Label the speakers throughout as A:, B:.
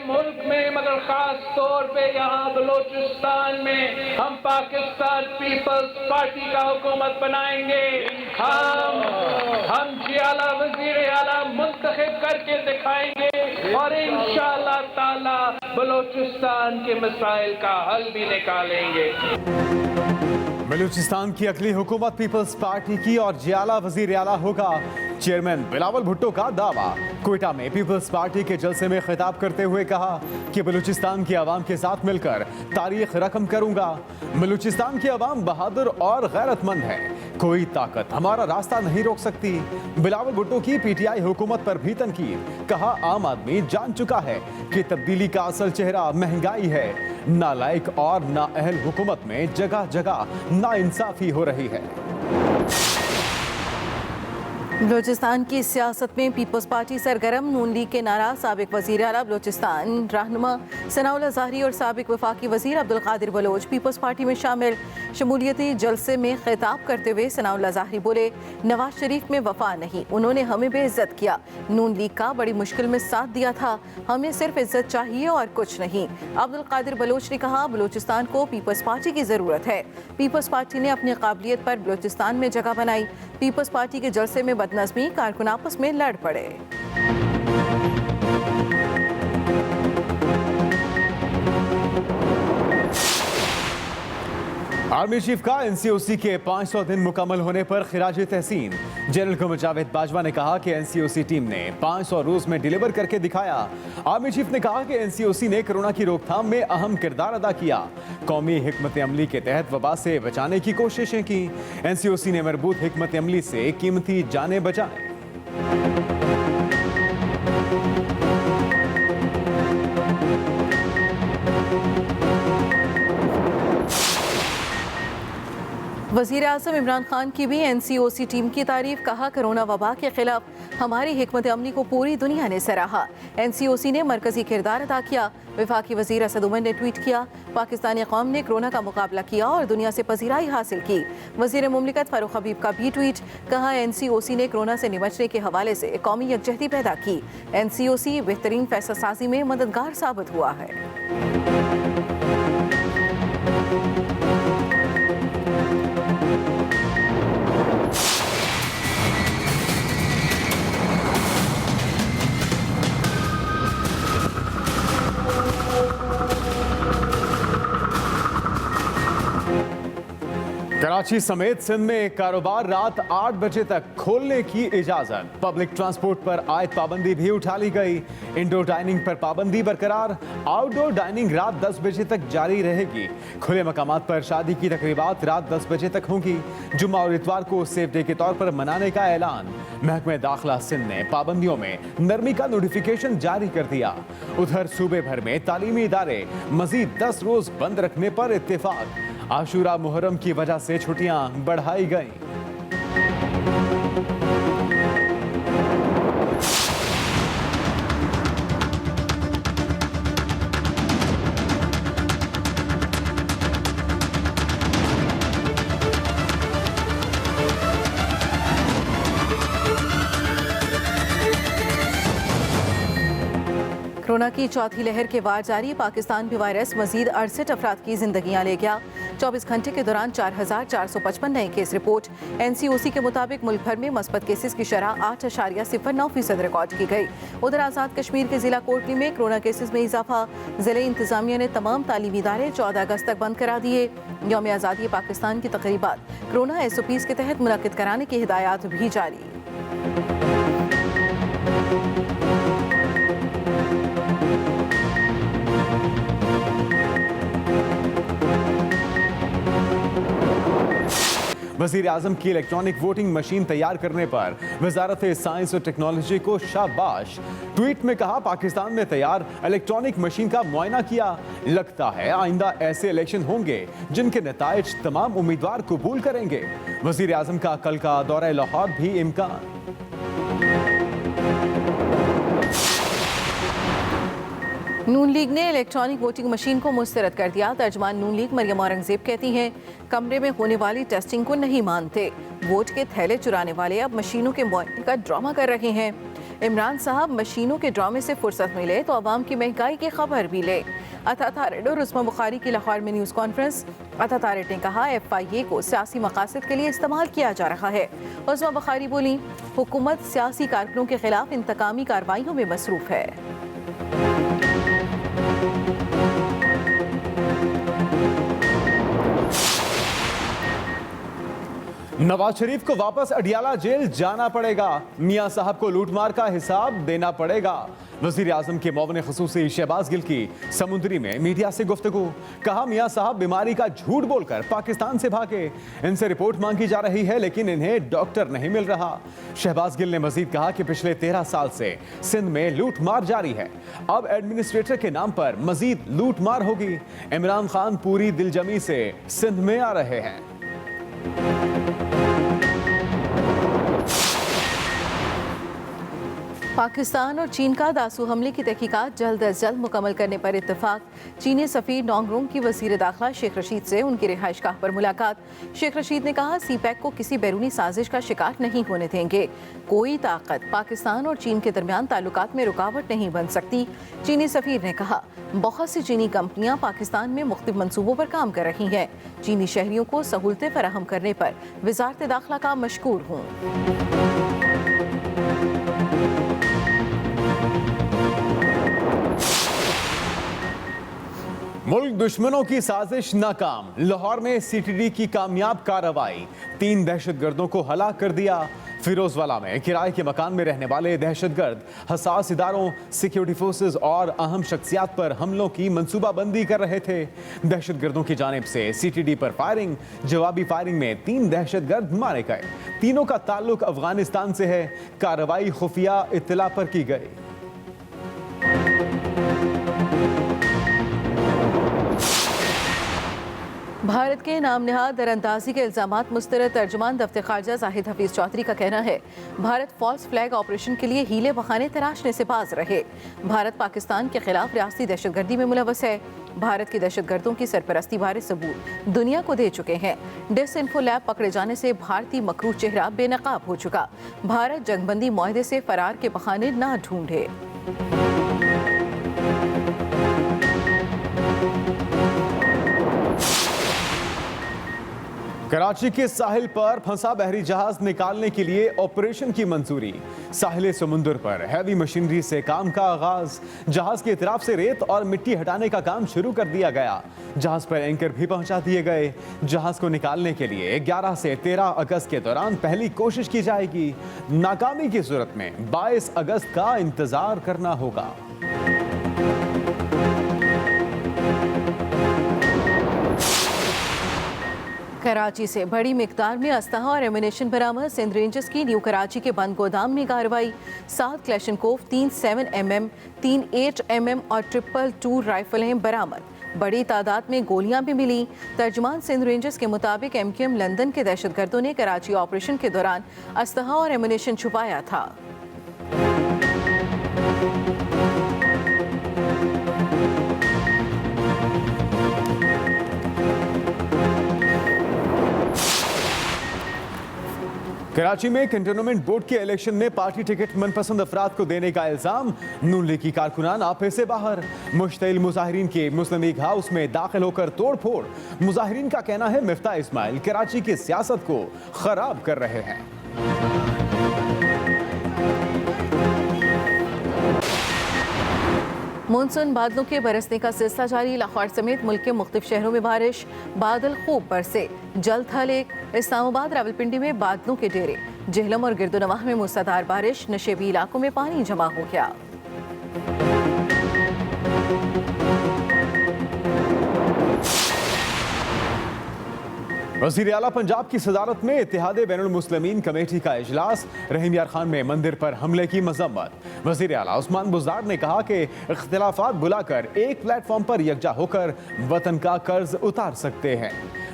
A: मुल्क में मगर ख़ास तौर पे यहाँ बलूचिस्तान में हम पाकिस्तान पीपल्स पार्टी का हुकूमत बनाएंगे। हम जियाला वज़ीर आला मुंतखब करके दिखाएंगे और इंशाअल्लाह ताला बलूचिस्तान के मसाइल का हल भी निकालेंगे।
B: बलूचिस्तान की अगली हुकूमत पीपल्स पार्टी की और जियाला वज़ीर आला होगा। चेयरमैन बिलावल भुट्टो का दावा। क्वेटा में पीपल्स पार्टी के जलसे में खिताब करते हुए कहा कि बलूचिस्तान की आवाम के साथ मिलकर तारीख रकम करूंगा। बलूचिस्तान की आवाम बहादुर और गैरतमंद है, कोई ताकत हमारा रास्ता नहीं रोक सकती। बिलावल भुट्टो की पीटीआई हुकूमत पर भी तनकीद। कहा आम आदमी जान चुका है कि तब्दीली का असल चेहरा महंगाई है। नालायक और नाअहल हुकूमत में जगह जगह नाइंसाफी हो रही है।
C: बलूचिस्तान की सियासत में पीपल्स पार्टी सरगर्म। नून लीग के नाराज साबिक वज़ीर आला बलूचिस्तान रहनुमा सनाउल्लाह ज़ाहरी और साबिक वफाकी वज़ीर अब्दुल कादिर बलोच पीपल्स पार्टी में शामिल। शमूलियती जलसे में खिताब करते हुए सनाउल्लाह ज़ाहरी बोले, नवाज शरीफ में वफा नहीं, उन्होंने हमें बेइज्जत किया। नून लीग का बड़ी मुश्किल में साथ दिया था, हमें सिर्फ इज्जत चाहिए और कुछ नहीं। अब्दुल कादिर बलोच ने कहा, बलूचिस्तान को पीपल्स पार्टी की ज़रूरत है। पीपल्स पार्टी ने अपनी काबिलियत पर बलूचिस्तान में जगह बनाई। पीपल्स पार्टी के जलसे में बदनज़मी, कारकुन आपस में लड़ पड़े।
B: आर्मी चीफ का एनसीओसी के 500 दिन मुकम्मल होने पर खिराज तहसीन। जनरल कमर जावेद बाजवा ने कहा कि एनसीओसी टीम ने 500 रोज में डिलीवर करके दिखाया। आर्मी चीफ ने कहा कि एनसीओसी ने कोरोना की रोकथाम में अहम किरदार अदा किया। कौमी हिकमत अमली के तहत वबा से बचाने की कोशिशें की। एनसीओसी ने मरबूत हिकमत अमली से कीमती जानें बचाएं।
C: वज़ीर आज़म इमरान खान की भी एनसीओसी टीम की तारीफ। कहा, कोरोना वबा के खिलाफ हमारी हिकमत अमली को पूरी दुनिया ने सराहा। एनसीओसी ने मरकजी किरदार अदा किया। वफाकी वज़ीर असद उमर ने ट्वीट किया, पाकिस्तानी कौम ने कोरोना का मुकाबला किया और दुनिया से पजीराई हासिल की। वज़ीर मुमलिकत फारूक हबीब का भी ट्वीट। कहा, एनसीओसी ने कोरोना से निपटने के हवाले से कौमी यकजहती पैदा की। एनसीओसी बेहतरीन फैसला साजी में मददगार साबित हुआ है।
B: कराची समेत सिंध में कारोबार रात 8 बजे तक खोलने की इजाजत। पब्लिक ट्रांसपोर्ट पर आयद पाबंदी भी उठा ली गई। इंडोर डाइनिंग पर पाबंदी बरकरार। आउटडोर डाइनिंग रात 10 बजे तक जारी रहेगी। खुले मकामात पर शादी की तकरीबात रात 10 बजे तक होंगी। जुम्मा और इतवार को सेफ डे के तौर पर मनाने का ऐलान। महकमे दाखिला सिंध ने पाबंदियों में नरमी का नोटिफिकेशन जारी कर दिया। उधर सूबे भर में तालीमी इदारे मजीद 10 रोज बंद रखने पर इत्तेफाक। आशूरा मुहर्रम की वजह से छुट्टियां बढ़ाई गईं।
C: कोरोना की चौथी लहर के वार जारी। पाकिस्तान में वायरस मजीद 68 अफराद की जिंदगियां ले गया। 24 घंटे के दौरान 4,455 नए केस रिपोर्ट। एनसीओसी के मुताबिक मुल्क भर में मस्बत केसेस की शरह 8.09% रिकॉर्ड की गई। उधर आज़ाद कश्मीर के जिला कोटली में कोरोना केसेस में इजाफा। जिले इंतजामिया ने तमाम तालीमी इदारे 14 अगस्त तक बंद करा दिए। यौम आज़ादी पाकिस्तान की तकरीबात कोरोना SOPs के तहत मुनक्किद कराने की हिदायत भी जारी।
B: वज़ीर आज़म की इलेक्ट्रॉनिक वोटिंग मशीन तैयार करने पर वजारत साइंस और टेक्नोलॉजी को शाबाश। ट्वीट में कहा, पाकिस्तान में तैयार इलेक्ट्रॉनिक मशीन का मुआयना किया। लगता है आइंदा ऐसे इलेक्शन होंगे जिनके नताइज तमाम उम्मीदवार कबूल करेंगे। वज़ीर आज़म का कल का दौरा लाहौर भी इम्कान।
C: नून लीग ने इलेक्ट्रॉनिक वोटिंग मशीन को मुस्तरद कर दिया। तर्जमान नून लीग मरियम औरंगजेब कहती हैं, कमरे में होने वाली टेस्टिंग को नहीं मानते। वोट के थैले चुराने वाले अब मशीनों के मुआयने का ड्रामा कर रहे हैं। इमरान साहब मशीनों के ड्रामे से फुर्सत मिले तो अवाम की महंगाई की खबर भी ले। अता तारिड और उस्मा बुखारी की लाहौर में न्यूज़ कॉन्फ्रेंस। अता तारिड ने कहा FIA को सियासी मकासद के लिए इस्तेमाल किया जा रहा है। उस्मा बुखारी बोली, हुकूमत सियासी कारकुनों के खिलाफ इंतकामी कार्रवाइयों में मसरूफ है।
B: नवाज शरीफ को वापस अडियाला जेल जाना पड़ेगा। मियां साहब को लूटमार का हिसाब देना पड़ेगा। वजीर आजम के मुआविन खुसूसी शहबाज गिल की समुद्री में मीडिया से गुफ्तगू। कहा, मियां साहब बीमारी का झूठ बोलकर पाकिस्तान से भागे। इनसे रिपोर्ट मांगी जा रही है लेकिन इन्हें डॉक्टर नहीं मिल रहा। शहबाज गिल ने मजीद कहा कि पिछले 13 साल से सिंध में लूटमार जारी है। अब एडमिनिस्ट्रेटर के नाम पर मजीद लूटमार होगी। इमरान खान पूरी दिलजमी से सिंध में आ रहे हैं।
C: पाकिस्तान और चीन का दासू हमले की तहकीकात जल्द अज जल्द मुकम्मल करने पर इत्तेफाक। चीनी सफीर नोंगरोंग की वजीर दाखिला शेख रशीद से उनकी रिहाइशगाह पर मुलाकात। शेख रशीद ने कहा, CPEC को किसी बैरूनी साजिश का शिकार नहीं होने देंगे। कोई ताकत पाकिस्तान और चीन के दरमियान ताल्लुकात में रुकावट नहीं बन सकती। चीनी सफीर ने कहा, बहुत सी चीनी कंपनियां पाकिस्तान में मुख्तलिफ मंसूबों पर काम कर रही हैं। चीनी शहरियों को सहूलतें फराहम करने पर वजारत दाखिला का मशकूर हूँ।
B: मुल्क दुश्मनों की साजिश नाकाम। लाहौर में CTD की कामयाब कार्रवाई। 3 दहशतगर्दों को हलाक कर दिया। फिरोजवाला में किराए के मकान में रहने वाले दहशतगर्द हसास इदारों, सिक्योरिटी फोर्सेस और अहम शख्सियात पर हमलों की मंसूबाबंदी कर रहे थे। दहशतगर्दों की जानिब से CTD पर फायरिंग। जवाबी फायरिंग में 3 दहशतगर्द मारे गए। तीनों का ताल्लुक अफगानिस्तान से है। कार्रवाई खुफिया इत्तला पर की गई।
C: भारत के नाम निहाद दरअंदाजी के इल्जामात मुस्तरद। तर्जुमान दफ्तर खारजा जाहिद हफीज चौधरी का कहना है, भारत फॉल्स फ्लैग ऑपरेशन के लिए हीले बहाने तराशने से बाज रहे। भारत पाकिस्तान के खिलाफ रियासती दहशतगर्दी में मुलव्वस है। भारत की दहशतगर्दों की सरपरस्ती बारे सबूत दुनिया को दे चुके हैं। डिसइंफो लैब पकड़े जाने से भारतीय मकरूह चेहरा बेनकाब हो चुका। भारत जंगबंदी मुआहदे से फरार के बहाने ना ढूंढे।
B: कराची के साहिल पर फंसा बहरी जहाज निकालने के लिए ऑपरेशन की मंजूरी। साहिल समुंदर पर हैवी मशीनरी से काम का आगाज। जहाज के इतराफ से रेत और मिट्टी हटाने का काम शुरू कर दिया गया। जहाज पर एंकर भी पहुंचा दिए गए। जहाज को निकालने के लिए 11 से 13 अगस्त के दौरान पहली कोशिश की जाएगी। नाकामी की सूरत में 22 अगस्त का इंतजार करना होगा।
C: कराची से बड़ी मिकदार में अस्तहा और एमिनेशन बरामद। सिंध रेंजर्स की न्यू कराची के बंद गोदाम में कार्रवाई। 7 क्लैशनकोव, 3 7mm, 3 8mm और 222 राइफलें बरामद। बड़ी तादाद में गोलियां भी मिली। तर्जुमान सिंध रेंजर्स के मुताबिक MQM लंदन के दहशतगर्दों ने कराची ऑपरेशन के दौरान अस्तहा और एमिनेशन छुपाया था।
B: कराची में कंटोनमेंट बोर्ड के इलेक्शन में पार्टी टिकट मनपसंद अफराद को देने का इल्जाम। नून लीग की कारकुनान आपे से बाहर। मुश्तइल मुजाहिरीन के मुस्लिम लीग हाउस में दाखिल होकर तोड़फोड़। मुजाहिरीन का कहना है मिफ्ता इस्माइल कराची की सियासत को खराब कर रहे हैं।
C: मानसून बादलों के बरसने का सिलसिला जारी। लाहौर समेत मुल्क के मुख्तलिफ शहरों में बारिश। बादल खूब बरसे। जल थल इस्लामाबाद रावलपिंडी में बादलों के डेरे। जेहलम और गिरदोनवाह में मूसलाधार बारिश। नशेबी इलाकों में पानी जमा हो गया।
B: वज़ीर आला पंजाब की सदारत में इत्तेहाद बैनुल मुस्लिमीन कमेटी का इजलास। रहीम यार खान में मंदिर पर हमले की मजम्मत। वज़ीर आला उस्मान बुज़दार ने कहा कि इख्तिलाफात बुलाकर एक प्लेटफॉर्म पर यकजा होकर वतन का कर्ज उतार सकते हैं।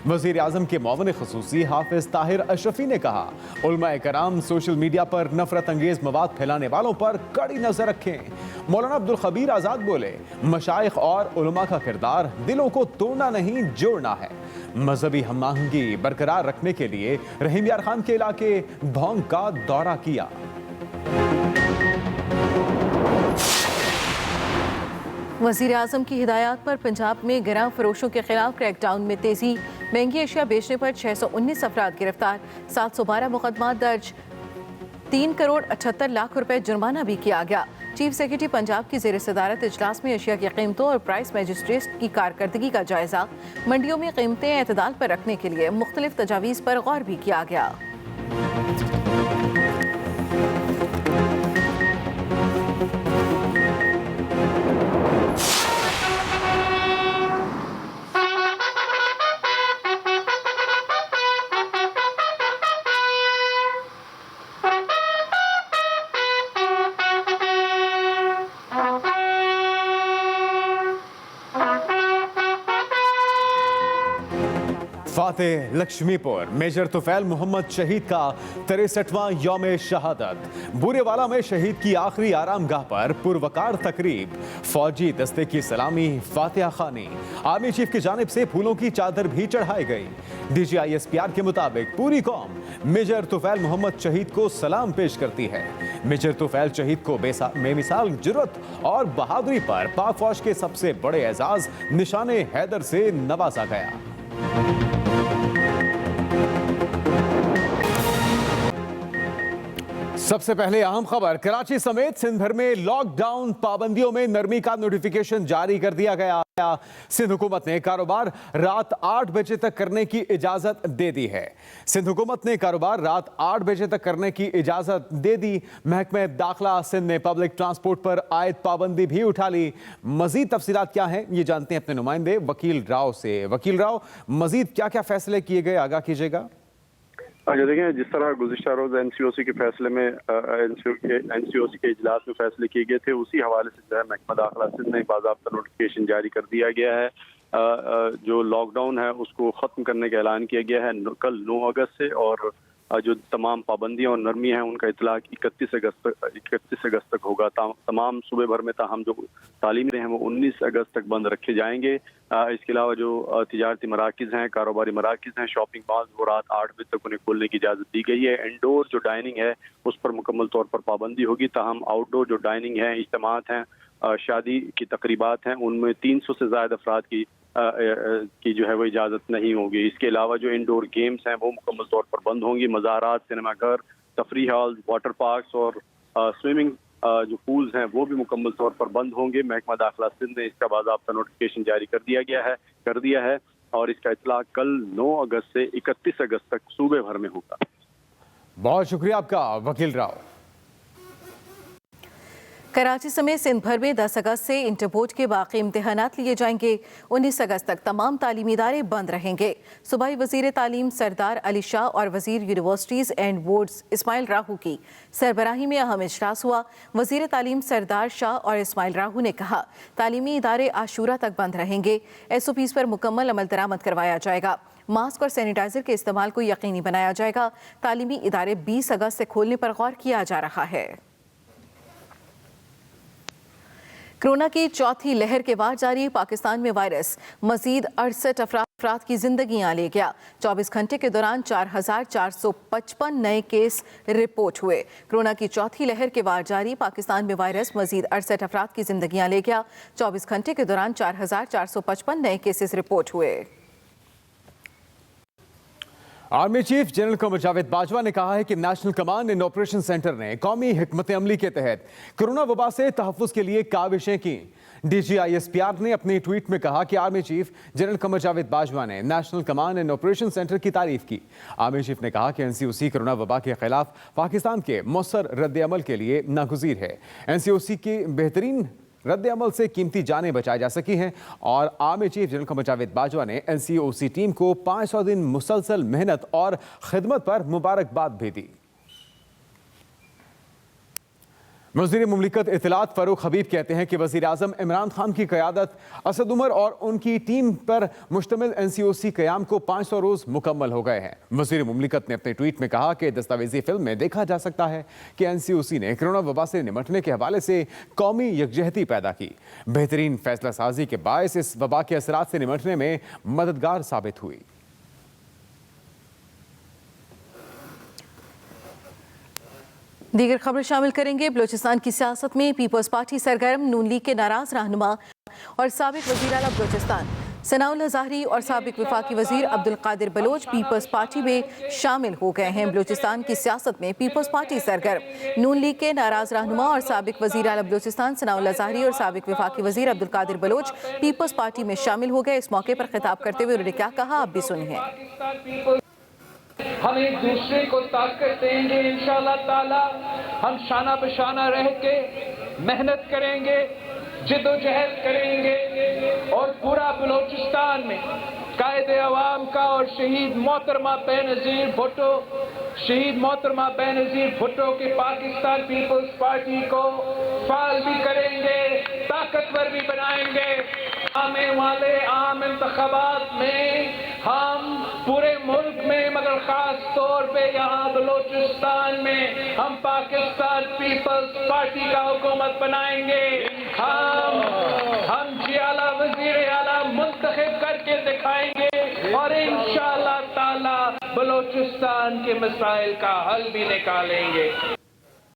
B: वज़ीर आज़म के मुआविन खुसूसी हाफिज ताहिर अशरफी ने कहा, उलमाए कराम सोशल मीडिया पर नफरत अंगेज मवाद फैलाने वालों पर कड़ी नजर रखें। मौलाना अब्दुल खबीर आज़ाद बोले, मशाइख और उलमा का किरदार दिलों को तोड़ना नहीं जोड़ना है। मजहबी हमआहंगी बरकरार रखने के लिए रहीम यार खान के इलाके भोंग का दौरा किया।
C: वज़ीर आज़म की हिदायत पर पंजाब में गराम फरोशों के खिलाफ क्रैकडाउन में तेजी। महंगी अशिया बेचने पर 619 अफराद गिरफ्तार, 712 मुकदमा दर्ज, 3 करोड़ 78 लाख रुपए जुर्माना भी किया गया। चीफ सेक्रेटरी पंजाब की ज़ेर सदारत इजलास में अशिया की कीमतों और प्राइस मैजिस्ट्रेट की कारकर्दगी का जायजा। मंडियों में कीमतें एतदाल पर रखने के लिए मुख्तलिफ तजावीज़ पर गौर भी किया गया।
B: फातेह लक्ष्मीपुर मेजर तुफैल मोहम्मद शहीद का 63वां यौम शहादत। बूरेवाला में शहीद की आखिरी आरामगाह पर पुरवकार तकरीब, फौजी दस्ते की सलामी, फातिहा खानी, आर्मी चीफ की जानिब से फूलों की चादर भी चढ़ाई गई। DGISPR के मुताबिक पूरी कौम मेजर तुफैल मोहम्मद शहीद को सलाम पेश करती है। मेजर तुफैल शहीद को बेमिसाल जुर्रत और बहादुरी पर पाक फौज के सबसे बड़े एजाज निशाने हैदर से नवाजा गया। सबसे पहले अहम खबर, कराची समेत सिंध भर में लॉकडाउन पाबंदियों में नरमी का नोटिफिकेशन जारी कर दिया गया। सिंध हुकूमत ने कारोबार रात 8 बजे तक करने की इजाजत दे दी है। सिंध हुकूमत ने कारोबार रात 8 बजे तक करने की इजाजत दे दी। महकमे दाखिला सिंध ने पब्लिक ट्रांसपोर्ट पर आयद पाबंदी भी उठा ली। मजीद तफसीलात क्या हैं, ये जानते हैं अपने नुमाइंदे वकील राव से। वकील राव, मजीद क्या क्या फैसले किए गए, आगाह कीजिएगा।
D: अच्छा देखें, जिस तरह गुज़िश्ता रोज़ NCOC के फैसले में NCOC के इजलास में फैसले किए गए थे, उसी हवाले से जो है महकमा दाखिला सिंध ने बाज़ाब्ता नोटिफिकेशन जारी कर दिया गया है। जो लॉकडाउन है उसको ख़त्म करने का ऐलान किया गया है कल 9 अगस्त से, और जो तमाम पाबंदियां और नरमी हैं उनका इतलाक 31 अगस्त तक होगा। तमाम सूबे भर में ताहम जो तालीमी हैं वो 19 अगस्त तक बंद रखे जाएंगे। इसके अलावा जो तिजारती मराकिज़ हैं, कारोबारी मराकिज़ हैं, शॉपिंग मॉल, वो रात 8 बजे तक उन्हें खोलने की इजाज़त दी गई है। इंडोर जो डाइनिंग है उस पर मुकम्मल तौर पर पाबंदी होगी। ताहम आउटडोर जो डाइनिंग है, इज्तिमात हैं, शादी की तकरीबात हैं, उनमें 300 से ज़्यादा अफराद की जो है वो इजाज़त नहीं होगी। इसके अलावा जो इंडोर गेम्स हैं वो मुकम्मल तौर पर बंद होंगी। मज़ारात, सिनेमाघर, तफरी हॉल, वाटर पार्क्स और स्विमिंग जो पूल्स हैं वो भी मुकम्मल तौर पर बंद होंगे। महकमा दाखिला सिंध ने इसका बाज़ाब्ता नोटिफिकेशन जारी कर दिया है और इसका इतलाक कल 9 अगस्त से 31 अगस्त तक सूबे भर में होगा।
B: बहुत शुक्रिया आपका वकील राव।
C: कराची समेत सिंध भर में 10 अगस्त से इंटर बोर्ड के बाकी इम्तिहानात लिए जाएंगे। 19 अगस्त तक तमाम तालीमी इदारे बंद रहेंगे। सूबाई वजीर तालीम सरदार अली शाह और वजीर यूनिवर्सिटीज़ एंड बोर्ड्स इस्माइल राहू की सरबराही में अहम इजलास हुआ। वजीर तालीम सरदार शाह और इस्माइल राहू ने कहा, तालीमी इदारे आशूरा तक बंद रहेंगे। SOPs पर मुकम्मल अमल दरामद करवाया जाएगा। मास्क और सैनिटाइजर के इस्तेमाल को यकीनी बनाया जाएगा। तालीमी इदारे 20 अगस्त से खोलने पर गौर किया जा रहा है। कोरोना की चौथी लहर के बाद जारी पाकिस्तान में वायरस मजीद 68 अफराद की जिंदगियां ले गया। 24 घंटे के दौरान 4455 नए केस रिपोर्ट हुए। कोरोना की चौथी लहर के बाद जारी पाकिस्तान में वायरस मजीद 68 अफराद की जिंदगियां ले गया। 24 घंटे के दौरान 4455 नए केसेस रिपोर्ट हुए।
B: Army chief general Qamar Javed Bajwa ने कहा है कि national command and operation centre ने कौमी हिकमत अमली के तहत कोरोना वबा से तहफ़्फ़ुज़ के लिए काविशें की। DGISPR ने अपने ट्वीट में कहा कि army chief general Qamar Javed Bajwa ने national command and operation centre की तारीफ की। आर्मी चीफ ने कहा कि NCOC कोरोना वबा के खिलाफ पाकिस्तान के मौसर रद्द अमल के लिए नागुज़ीर है। NCOC की बेहतरीन रद्द अमल से कीमती जानें बचाई जा सकी हैं और army chief general Qamar Javed Bajwa ने NCOC टीम को 500 दिन मुसलसल मेहनत और खिदमत पर मुबारकबाद भी दी। वज़ीर मुमलिकत इत्तलात फ़ारूक हबीब कहते हैं कि वज़ीर आज़म इमरान खान की क़यादत, असद उमर और उनकी टीम पर मुश्तमिल NCOC क़याम को 500 रोज़ मुकम्मल हो गए हैं। वज़ीर मुमलिकत ने अपने ट्वीट में कहा कि दस्तावेज़ी फिल्म में देखा जा सकता है कि NCOC ने कोरोना वबा से निमटने के हवाले से कौमी यकजहती पैदा की। बेहतरीन फैसला साजी के बायस इस वबा के असरात से निमटने में मददगार साबित हुई।
C: दीगर खबर शामिल करेंगे। बलूचिस्तान की सियासत में पीपल्स पार्टी सरगर्म, नून लीग के नाराज रहनुमा और साबिक वज़ीर आला बलूचिस्तान सनाउल्लाह ज़ाहरी और साबिक वफाकी वज़ीर अब्दुल कादिर बलोच पीपल्स पार्टी में शामिल हो गए हैं। बलूचिस्तान की सियासत में पीपल्स पार्टी सरगर्म। नून लीग के नाराज रहनुमा और साबिक वज़ीर आला बलूचिस्तान सनाउल्लाह ज़ाहरी और साबिक वफाकी वज़ीर अब्दुल कादिर बलोच पीपल्स पार्टी में शामिल हो गए। इस मौके पर खिताब करते हुए उन्होंने क्या कहा, आप भी सुनिए।
A: हम एक दूसरे को ताकत देंगे इंशाअल्लाह ताला। हम शाना बशाना रह के मेहनत करेंगे, जिद्दोजहद करेंगे और पूरा बलूचिस्तान में कायदे अवाम का और शहीद मोहतरमा बेनज़ीर भुट्टो के पाकिस्तान पीपल्स पार्टी को फाल भी करेंगे, ताकतवर भी बनाएंगे। आने वाले आम इंतखाबात में हम पूरे मुल्क में मगर खास तौर पे यहाँ बलूचिस्तान में हम पाकिस्तान पीपल्स पार्टी का हुकूमत बनाएंगे। हम जियाला वजीर आला मुंतखब करके दिखाएंगे और इंशाअल्लाह ताला बलूचिस्तान के मसाइल का हल भी निकालेंगे।